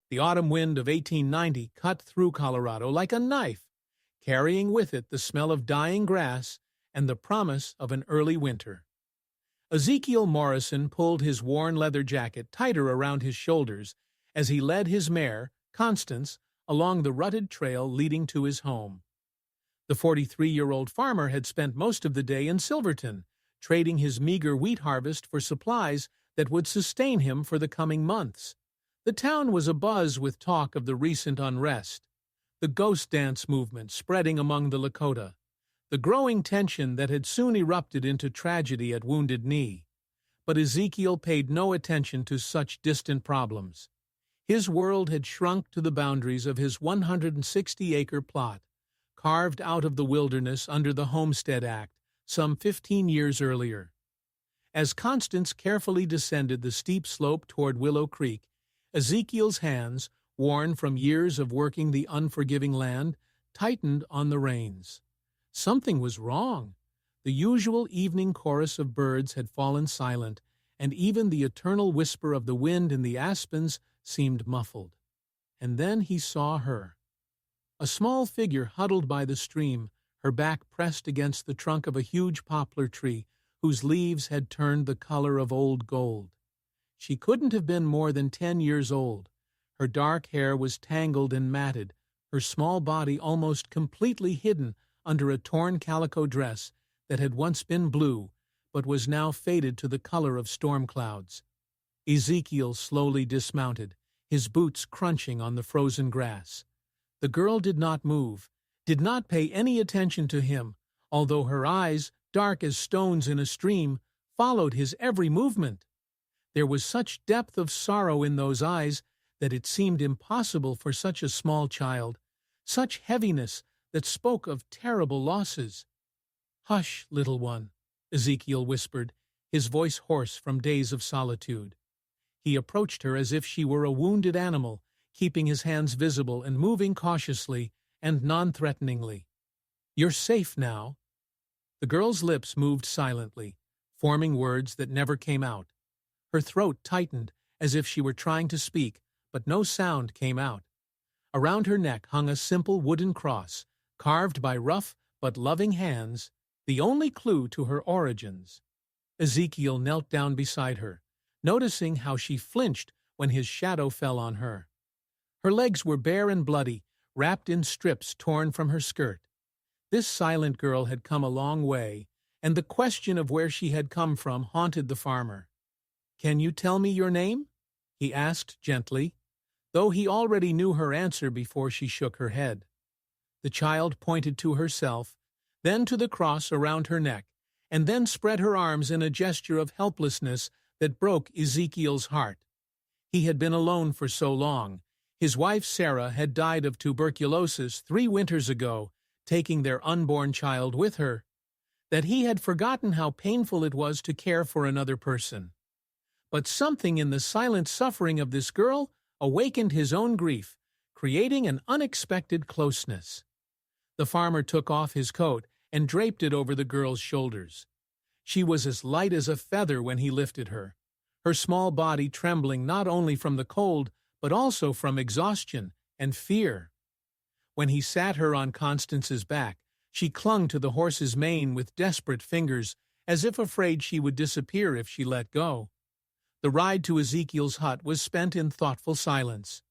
The autumn wind of 1890 cut through Colorado like a knife, carrying with it the smell of dying grass and the promise of an early winter. Ezekiel Morrison pulled his worn leather jacket tighter around his shoulders as he led his mare, Constance, along the rutted trail leading to his home. The 43-year-old farmer had spent most of the day in Silverton, trading his meager wheat harvest for supplies that would sustain him for the coming months. The town was abuzz with talk of the recent unrest, the ghost dance movement spreading among the Lakota, the growing tension that had soon erupted into tragedy at Wounded Knee. But Ezekiel paid no attention to such distant problems. His world had shrunk to the boundaries of his 160-acre plot, carved out of the wilderness under the Homestead Act some 15 years earlier. As Constance carefully descended the steep slope toward Willow Creek, Ezekiel's hands, worn from years of working the unforgiving land, tightened on the reins. Something was wrong. The usual evening chorus of birds had fallen silent, and even the eternal whisper of the wind in the aspens seemed muffled. And then he saw her. A small figure huddled by the stream, her back pressed against the trunk of a huge poplar tree whose leaves had turned the color of old gold. She couldn't have been more than 10 years old. Her dark hair was tangled and matted, her small body almost completely hidden under a torn calico dress that had once been blue, but was now faded to the color of storm clouds. Ezekiel slowly dismounted, his boots crunching on the frozen grass. The girl did not move, did not pay any attention to him, although her eyes, dark as stones in a stream, followed his every movement. There was such depth of sorrow in those eyes that it seemed impossible for such a small child, such heaviness that spoke of terrible losses. "Hush, little one," Ezekiel whispered, his voice hoarse from days of solitude. He approached her as if she were a wounded animal, keeping his hands visible and moving cautiously and non-threateningly. "You're safe now." The girl's lips moved silently, forming words that never came out. Her throat tightened as if she were trying to speak, but no sound came out. Around her neck hung a simple wooden cross, carved by rough but loving hands, the only clue to her origins. Ezekiel knelt down beside her, noticing how she flinched when his shadow fell on her. Her legs were bare and bloody, wrapped in strips torn from her skirt. This silent girl had come a long way, and the question of where she had come from haunted the farmer. "Can you tell me your name?" he asked gently, though he already knew her answer before she shook her head. The child pointed to herself, then to the cross around her neck, and then spread her arms in a gesture of helplessness that broke Ezekiel's heart. He had been alone for so long. His wife Sarah had died of tuberculosis 3 winters ago, taking their unborn child with her, that he had forgotten how painful it was to care for another person. But something in the silent suffering of this girl awakened his own grief, creating an unexpected closeness. The farmer took off his coat and draped it over the girl's shoulders. She was as light as a feather when he lifted her, her small body trembling not only from the cold, but also from exhaustion and fear. When he sat her on Constance's back, she clung to the horse's mane with desperate fingers, as if afraid she would disappear if she let go. The ride to Ezekiel's hut was spent in thoughtful silence.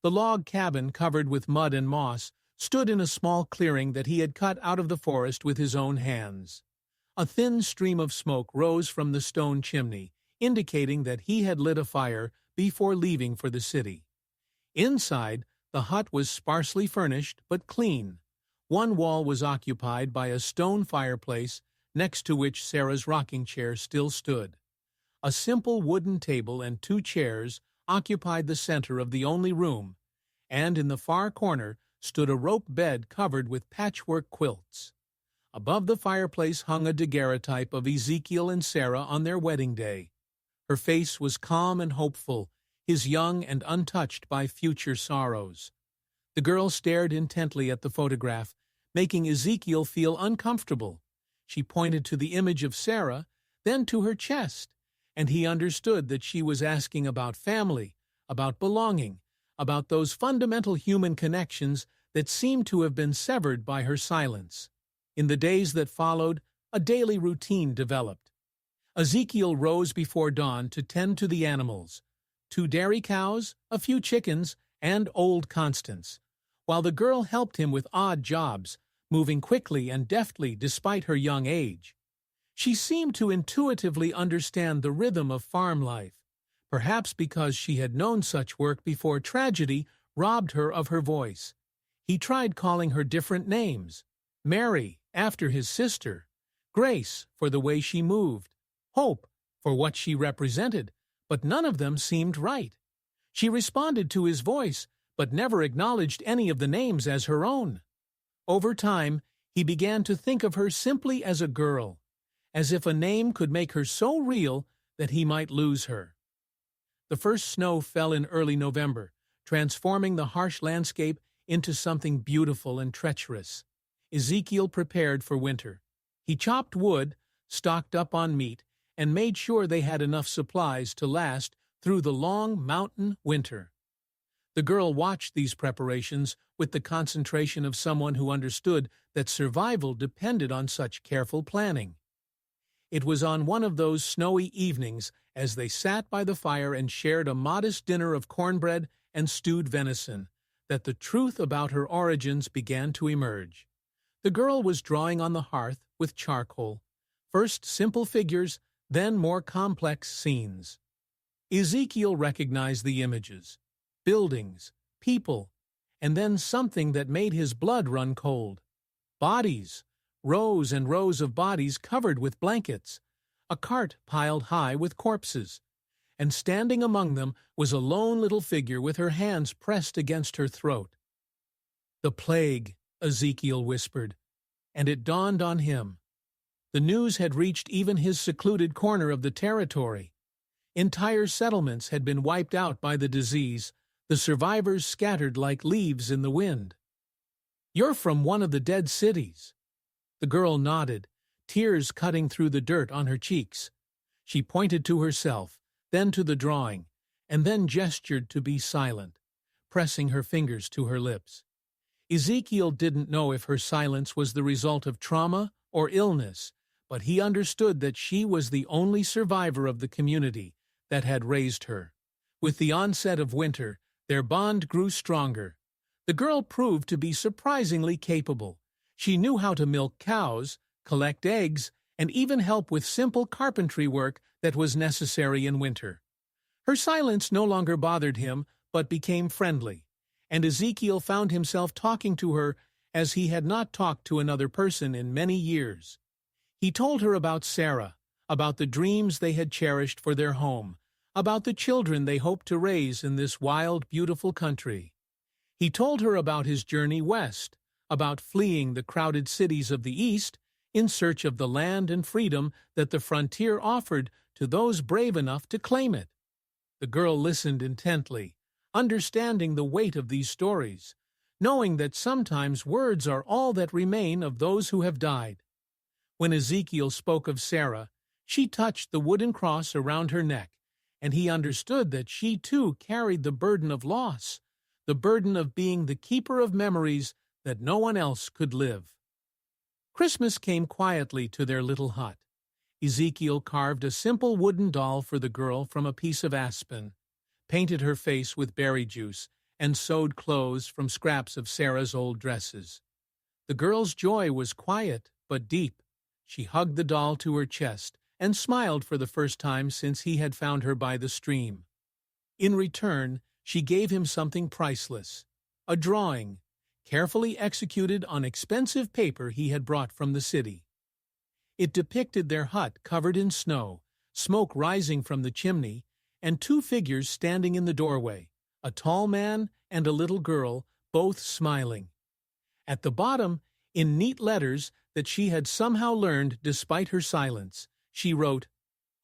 The log cabin, covered with mud and moss, stood in a small clearing that he had cut out of the forest with his own hands. A thin stream of smoke rose from the stone chimney, indicating that he had lit a fire before leaving for the city. Inside, the hut was sparsely furnished but clean. One wall was occupied by a stone fireplace, next to which Sarah's rocking chair still stood. A simple wooden table and 2 chairs occupied the center of the only room, and in the far corner stood a rope bed covered with patchwork quilts. Above the fireplace hung a daguerreotype of Ezekiel and Sarah on their wedding day. Her face was calm and hopeful, his young and untouched by future sorrows. The girl stared intently at the photograph, making Ezekiel feel uncomfortable. She pointed to the image of Sarah, then to her chest, and he understood that she was asking about family, about belonging, about those fundamental human connections that seemed to have been severed by her silence. In the days that followed, a daily routine developed. Ezekiel rose before dawn to tend to the animals, 2 dairy cows, a few chickens, and old Constance, while the girl helped him with odd jobs, moving quickly and deftly despite her young age. She seemed to intuitively understand the rhythm of farm life, perhaps because she had known such work before tragedy robbed her of her voice. He tried calling her different names: Mary, after his sister; Grace, for the way she moved; Hope, for what she represented, but none of them seemed right. She responded to his voice, but never acknowledged any of the names as her own. Over time, he began to think of her simply as a girl, as if a name could make her so real that he might lose her. The first snow fell in early November, transforming the harsh landscape into something beautiful and treacherous. Ezekiel prepared for winter. He chopped wood, stocked up on meat, and made sure they had enough supplies to last through the long mountain winter. The girl watched these preparations with the concentration of someone who understood that survival depended on such careful planning. It was on one of those snowy evenings, as they sat by the fire and shared a modest dinner of cornbread and stewed venison, that the truth about her origins began to emerge. The girl was drawing on the hearth with charcoal, first simple figures, then more complex scenes. Ezekiel recognized the images: buildings, people, and then something that made his blood run cold. Bodies, rows and rows of bodies covered with blankets, a cart piled high with corpses, and standing among them was a lone little figure with her hands pressed against her throat. "The plague," Ezekiel whispered, and it dawned on him. The news had reached even his secluded corner of the territory. Entire settlements had been wiped out by the disease, the survivors scattered like leaves in the wind. "You're from one of the dead cities." The girl nodded, tears cutting through the dirt on her cheeks. She pointed to herself, then to the drawing, and then gestured to be silent, pressing her fingers to her lips. Ezekiel didn't know if her silence was the result of trauma or illness, but he understood that she was the only survivor of the community that had raised her. With the onset of winter, their bond grew stronger. The girl proved to be surprisingly capable. She knew how to milk cows, collect eggs, and even help with simple carpentry work that was necessary in winter. Her silence no longer bothered him, but became friendly, and Ezekiel found himself talking to her as he had not talked to another person in many years. He told her about Sarah, about the dreams they had cherished for their home, about the children they hoped to raise in this wild, beautiful country. He told her about his journey west, about fleeing the crowded cities of the East in search of the land and freedom that the frontier offered to those brave enough to claim it. The girl listened intently, understanding the weight of these stories, knowing that sometimes words are all that remain of those who have died. When Ezekiel spoke of Sarah, she touched the wooden cross around her neck, and he understood that she too carried the burden of loss, the burden of being the keeper of memories that no one else could live. Christmas came quietly to their little hut. Ezekiel carved a simple wooden doll for the girl from a piece of aspen, painted her face with berry juice, and sewed clothes from scraps of Sarah's old dresses. The girl's joy was quiet but deep. She hugged the doll to her chest and smiled for the first time since he had found her by the stream. In return, she gave him something priceless, a drawing, carefully executed on expensive paper he had brought from the city. It depicted their hut covered in snow, smoke rising from the chimney, and 2 figures standing in the doorway, a tall man and a little girl, both smiling. At the bottom, in neat letters that she had somehow learned despite her silence, she wrote,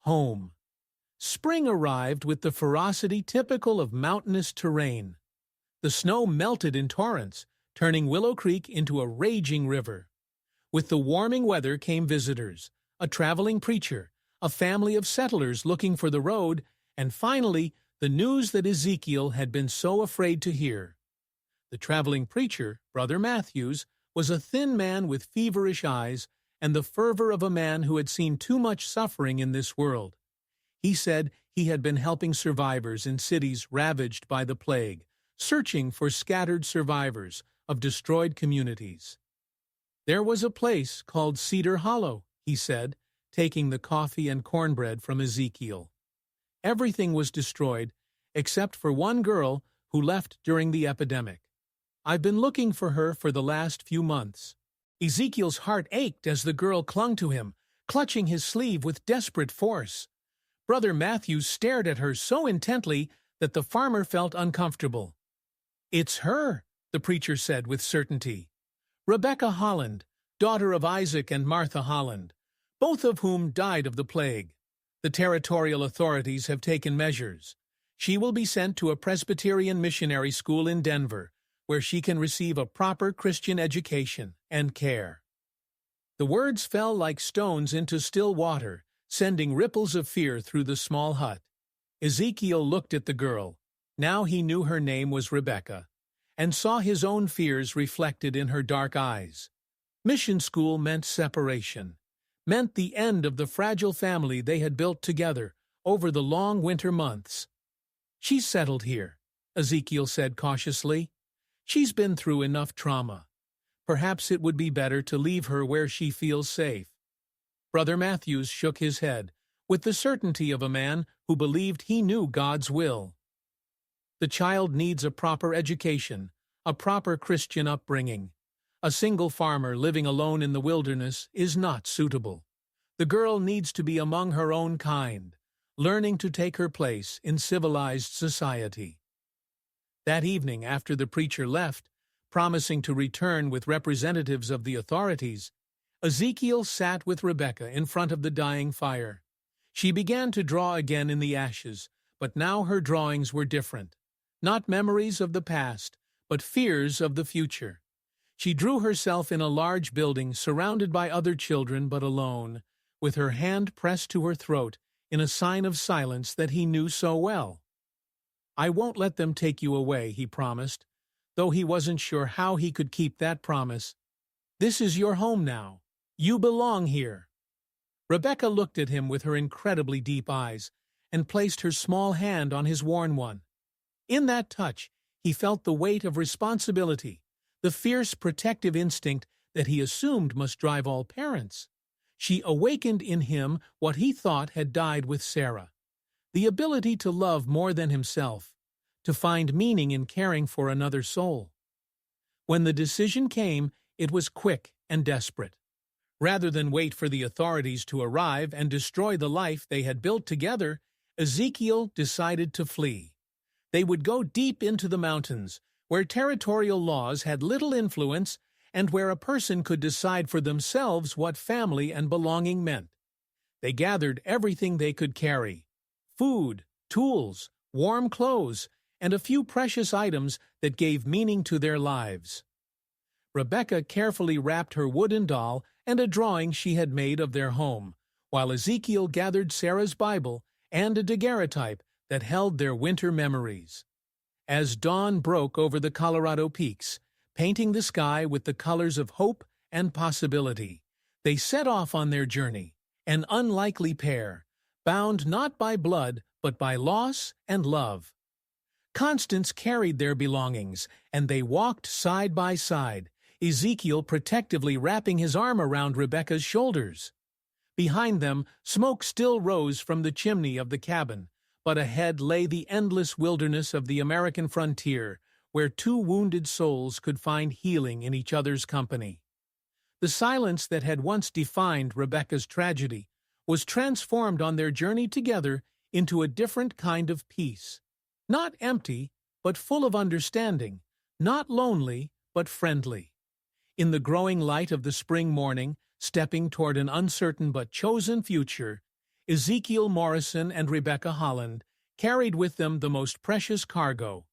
"Home." Spring arrived with the ferocity typical of mountainous terrain. The snow melted in torrents, turning Willow Creek into a raging river. With the warming weather came visitors, a traveling preacher, a family of settlers looking for the road, and finally, the news that Ezekiel had been so afraid to hear. The traveling preacher, Brother Matthews, was a thin man with feverish eyes and the fervor of a man who had seen too much suffering in this world. He said he had been helping survivors in cities ravaged by the plague, searching for scattered survivors of destroyed communities. There was a place called Cedar Hollow, he said, taking the coffee and cornbread from Ezekiel. Everything was destroyed, except for one girl who left during the epidemic. I've been looking for her for the last few months. Ezekiel's heart ached as the girl clung to him, clutching his sleeve with desperate force. Brother Matthews stared at her so intently that the farmer felt uncomfortable. "It's her," the preacher said with certainty. "Rebecca Holland, daughter of Isaac and Martha Holland, both of whom died of the plague. The territorial authorities have taken measures. She will be sent to a Presbyterian missionary school in Denver, where she can receive a proper Christian education and care." The words fell like stones into still water, sending ripples of fear through the small hut. Ezekiel looked at the girl. Now he knew her name was Rebecca, and saw his own fears reflected in her dark eyes. Mission school meant separation, meant the end of the fragile family they had built together over the long winter months. "She's settled here," Ezekiel said cautiously. "She's been through enough trauma. Perhaps it would be better to leave her where she feels safe." Brother Matthews shook his head, with the certainty of a man who believed he knew God's will. "The child needs a proper education, a proper Christian upbringing. A single farmer living alone in the wilderness is not suitable. The girl needs to be among her own kind, learning to take her place in civilized society." That evening, after the preacher left, promising to return with representatives of the authorities, Ezekiel sat with Rebecca in front of the dying fire. She began to draw again in the ashes, but now her drawings were different. Not memories of the past, but fears of the future. She drew herself in a large building surrounded by other children but alone, with her hand pressed to her throat in a sign of silence that he knew so well. "I won't let them take you away," he promised, though he wasn't sure how he could keep that promise. "This is your home now. You belong here." Rebecca looked at him with her incredibly deep eyes and placed her small hand on his worn one. In that touch, he felt the weight of responsibility, the fierce protective instinct that he assumed must drive all parents. She awakened in him what he thought had died with Sarah: the ability to love more than himself, to find meaning in caring for another soul. When the decision came, it was quick and desperate. Rather than wait for the authorities to arrive and destroy the life they had built together, Ezekiel decided to flee. They would go deep into the mountains, where territorial laws had little influence and where a person could decide for themselves what family and belonging meant. They gathered everything they could carry: food, tools, warm clothes, and a few precious items that gave meaning to their lives. Rebecca carefully wrapped her wooden doll and a drawing she had made of their home, while Ezekiel gathered Sarah's Bible and a daguerreotype that held their winter memories. As dawn broke over the Colorado peaks, painting the sky with the colors of hope and possibility, they set off on their journey, an unlikely pair, bound not by blood but by loss and love. Constance carried their belongings, and they walked side by side, Ezekiel protectively wrapping his arm around Rebecca's shoulders. Behind them, smoke still rose from the chimney of the cabin, but ahead lay the endless wilderness of the American frontier, where two wounded souls could find healing in each other's company. The silence that had once defined Rebecca's tragedy was transformed on their journey together into a different kind of peace. Not empty, but full of understanding, not lonely, but friendly. In the growing light of the spring morning, stepping toward an uncertain but chosen future, Ezekiel Morrison and Rebecca Holland carried with them the most precious cargo: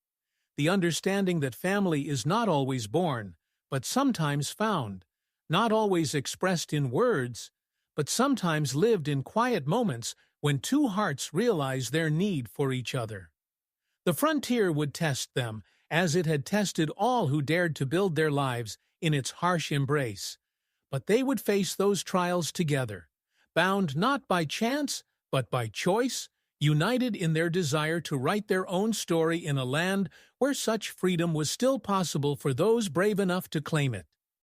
the understanding that family is not always born, but sometimes found, not always expressed in words, but sometimes lived in quiet moments when two hearts realize their need for each other. The frontier would test them, as it had tested all who dared to build their lives in its harsh embrace. But they would face those trials together, bound not by chance, but by choice, united in their desire to write their own story in a land where such freedom was still possible for those brave enough to claim it.